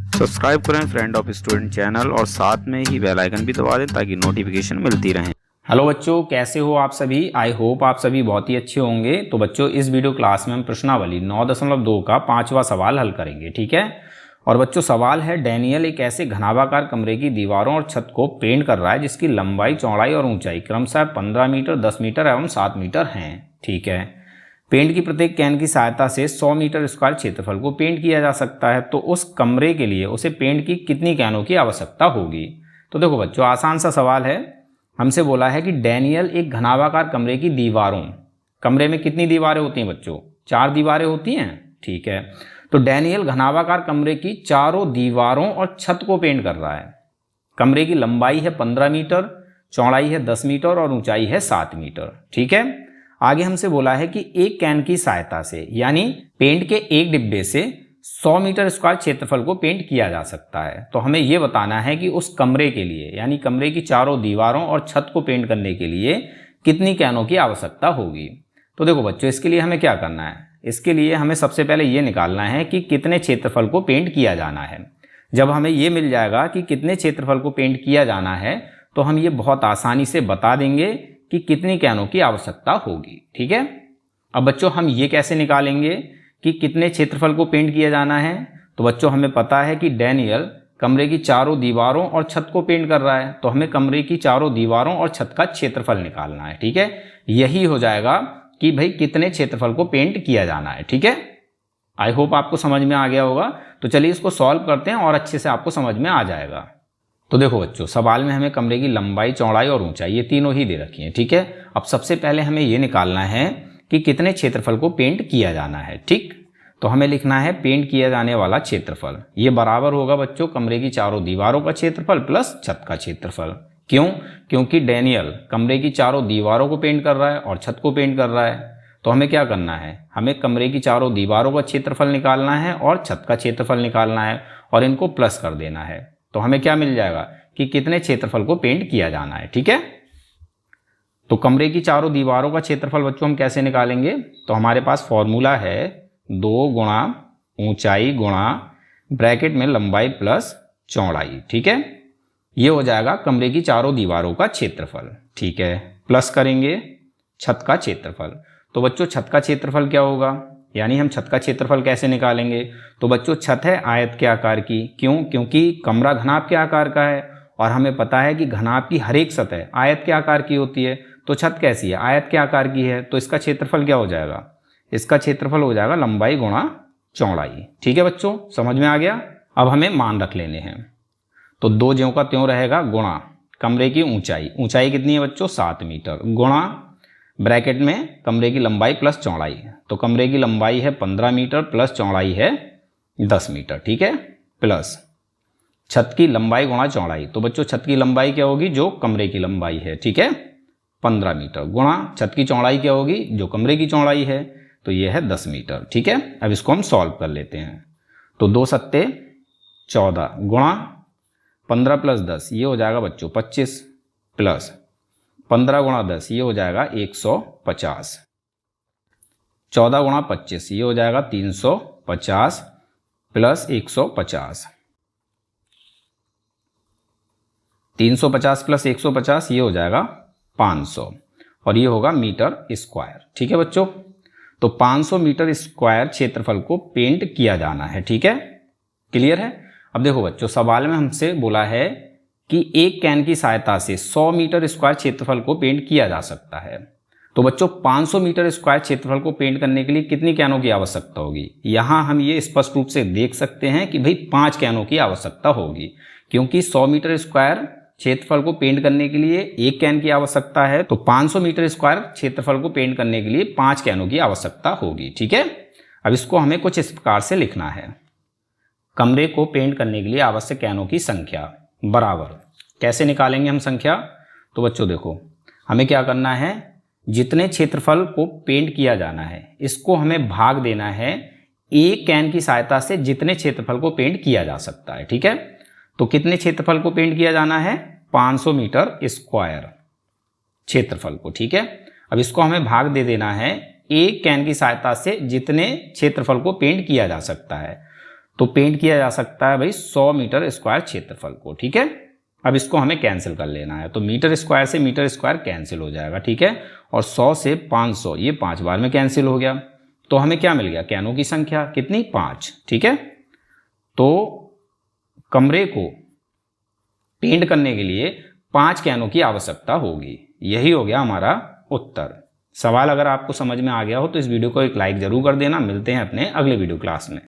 Subscribe करें friend of student channel और साथ में ही बेल आइकन भी दबा दें ताकि नोटिफिकेशन मिलती रहे। हेलो बच्चों, कैसे हो आप सभी। आई होप आप सभी बहुत ही अच्छे होंगे। तो बच्चों, इस वीडियो क्लास में हम प्रश्नावली 9.2 का 5वां सवाल हल करेंगे, ठीक है। और बच्चों, सवाल है, डैनियल एक ऐसे घनाभाकार कमरे की दीवारों और छत को पेंट कर रहा है जिसकी लंबाई, चौड़ाई और ऊंचाई क्रमशः 15 मीटर, 10 मीटर एवं 7 मीटर हैं, ठीक है। पेंट की प्रत्येक कैन की सहायता से 100 मीटर स्क्वायर क्षेत्रफल को पेंट किया जा सकता है। तो उस कमरे के लिए उसे पेंट की कितनी कैनों की आवश्यकता होगी। तो देखो बच्चों, आसान सा सवाल है। हमसे बोला है कि डैनियल एक घनाभाकार कमरे की दीवारों, कमरे में कितनी दीवारें होती हैं बच्चों? 4 दीवारें होती हैं, ठीक है। तो डैनियल घनाभाकार कमरे की चारों दीवारों और छत को पेंट कर रहा है। कमरे की लंबाई है 15 मीटर, चौड़ाई है 10 मीटर और ऊंचाई है 7 मीटर, ठीक है। आगे हमसे बोला है कि एक कैन की सहायता से, यानी पेंट के एक डिब्बे से 100 मीटर स्क्वायर क्षेत्रफल को पेंट किया जा सकता है। तो हमें यह बताना है कि उस कमरे के लिए, यानी कमरे की चारों दीवारों और छत को पेंट करने के लिए कितनी कैनों की आवश्यकता होगी। तो देखो बच्चों, इसके लिए हमें क्या करना है? इसके लिए हमें सबसे पहले ये निकालना है कि कितने क्षेत्रफल को पेंट किया जाना है। जब हमें ये मिल जाएगा कि कितने क्षेत्रफल को पेंट किया जाना है, तो हम ये बहुत आसानी से बता देंगे कि कितनी कैनों की आवश्यकता होगी, ठीक है। अब बच्चों, हम ये कैसे निकालेंगे कि कितने क्षेत्रफल को पेंट किया जाना है? तो बच्चों, हमें पता है कि डैनियल कमरे की चारों दीवारों और छत को पेंट कर रहा है, तो हमें कमरे की चारों दीवारों और छत का क्षेत्रफल निकालना है, ठीक है। यही हो जाएगा कि भाई कितने क्षेत्रफल को पेंट किया जाना है, ठीक है। आई होप आपको समझ में आ गया होगा। तो चलिए इसको सॉल्व करते हैं और अच्छे से आपको समझ में आ जाएगा। तो देखो बच्चों, सवाल में हमें कमरे की लंबाई, चौड़ाई और ऊंचाई ये तीनों ही दे रखी हैं, ठीक है। अब सबसे पहले हमें ये निकालना है कि कितने क्षेत्रफल को पेंट किया जाना है, ठीक। तो हमें लिखना है पेंट किया जाने वाला क्षेत्रफल, ये बराबर होगा बच्चों कमरे की चारों दीवारों का क्षेत्रफल प्लस छत का क्षेत्रफल। क्यों? क्योंकि डैनियल कमरे की चारों दीवारों को पेंट कर रहा है और छत को पेंट कर रहा है। तो हमें क्या करना है? हमें कमरे की चारों दीवारों का क्षेत्रफल निकालना है और छत का क्षेत्रफल निकालना है और इनको प्लस कर देना है। तो हमें क्या मिल जाएगा कि कितने क्षेत्रफल को पेंट किया जाना है, ठीक है। तो कमरे की चारों दीवारों का क्षेत्रफल बच्चों हम कैसे निकालेंगे? तो हमारे पास फॉर्मूला है 2 गुणा ऊंचाई गुणा ब्रैकेट में लंबाई प्लस चौड़ाई, ठीक है। ये हो जाएगा कमरे की चारों दीवारों का क्षेत्रफल, ठीक है। प्लस करेंगे छत का क्षेत्रफल। तो बच्चों, छत का क्षेत्रफल क्या होगा? यानी हम छत का क्षेत्रफल कैसे निकालेंगे? तो बच्चों, छत है आयत के आकार की। क्यों? क्योंकि कमरा घनाभ के आकार का है और हमें पता है कि घनाभ की हर एक सतह आयत के आकार की होती है। तो छत कैसी है? आयत के आकार की है। तो इसका क्षेत्रफल क्या हो जाएगा? इसका क्षेत्रफल हो जाएगा लंबाई गुणा चौड़ाई, ठीक है बच्चों, समझ में आ गया। अब हमें मान रख लेने हैं। तो 2 ज्यों का त्यों रहेगा गुणा कमरे की ऊंचाई, ऊंचाई कितनी है बच्चों? 7 मीटर, गुणा ब्रैकेट में कमरे की लंबाई प्लस चौड़ाई। तो कमरे की लंबाई है 15 मीटर प्लस चौड़ाई है 10 मीटर, ठीक है। प्लस छत की लंबाई गुणा चौड़ाई। तो बच्चों, छत की लंबाई क्या होगी? जो कमरे की लंबाई है, ठीक है, 15 मीटर, गुणा छत की चौड़ाई क्या होगी? जो कमरे की चौड़ाई है, तो यह है 10 मीटर, ठीक है। अब इसको हम सॉल्व कर लेते हैं। तो 2 सत्ते 14 गुणा 15 प्लस 10 ये हो जाएगा बच्चों 25 प्लस 15 गुणा 10 ये हो जाएगा 150, 14 गुणा 25 ये हो जाएगा 350 प्लस 150, 350 प्लस 150 ये हो जाएगा 500 और ये होगा मीटर स्क्वायर, ठीक है बच्चों। तो 500 मीटर स्क्वायर क्षेत्रफल को पेंट किया जाना है, ठीक है। क्लियर है? अब देखो बच्चों, सवाल में हमसे बोला है कि एक कैन की सहायता से 100 मीटर स्क्वायर क्षेत्रफल को पेंट किया जा सकता है। तो बच्चों, 500 मीटर स्क्वायर क्षेत्रफल को पेंट करने के लिए कितनी कैनों की आवश्यकता होगी? यहां हम ये स्पष्ट रूप से देख सकते हैं कि भाई 5 कैनों की आवश्यकता होगी, क्योंकि 100 मीटर स्क्वायर क्षेत्रफल को पेंट करने के लिए एक कैन की आवश्यकता है। तो 500 मीटर स्क्वायर क्षेत्रफल को पेंट करने के लिए 5 कैनों की आवश्यकता होगी, ठीक है। अब इसको हमें कुछ इस प्रकार से लिखना है। कमरे को पेंट करने के लिए आवश्यक कैनों की संख्या बराबर, कैसे निकालेंगे हम संख्या? तो बच्चों देखो, हमें क्या करना है? जितने क्षेत्रफल को पेंट किया जाना है इसको हमें भाग देना है एक कैन की सहायता से जितने क्षेत्रफल को पेंट किया जा सकता है, ठीक है। तो कितने क्षेत्रफल को पेंट किया जाना है? 500 मीटर स्क्वायर क्षेत्रफल को, ठीक है। अब इसको हमें भाग दे देना है एक कैन की सहायता से जितने क्षेत्रफल को पेंट किया जा सकता है। तो पेंट किया जा सकता है भाई 100 मीटर स्क्वायर क्षेत्रफल को। ठीक है, अब इसको हमें कैंसिल कर लेना है, तो मीटर स्क्वायर से मीटर स्क्वायर कैंसिल हो जाएगा। ठीक है, और 100 से 500 ये 5 बार में कैंसिल हो गया, तो हमें क्या मिल गया, कैनों की संख्या कितनी, 5। ठीक है, तो कमरे को पेंट करने के लिए 5 कैनों की आवश्यकता होगी। यही हो गया हमारा उत्तर। सवाल अगर आपको समझ में आ गया हो तो इस वीडियो को एक लाइक जरूर कर देना। मिलते हैं अपने अगले वीडियो क्लास में।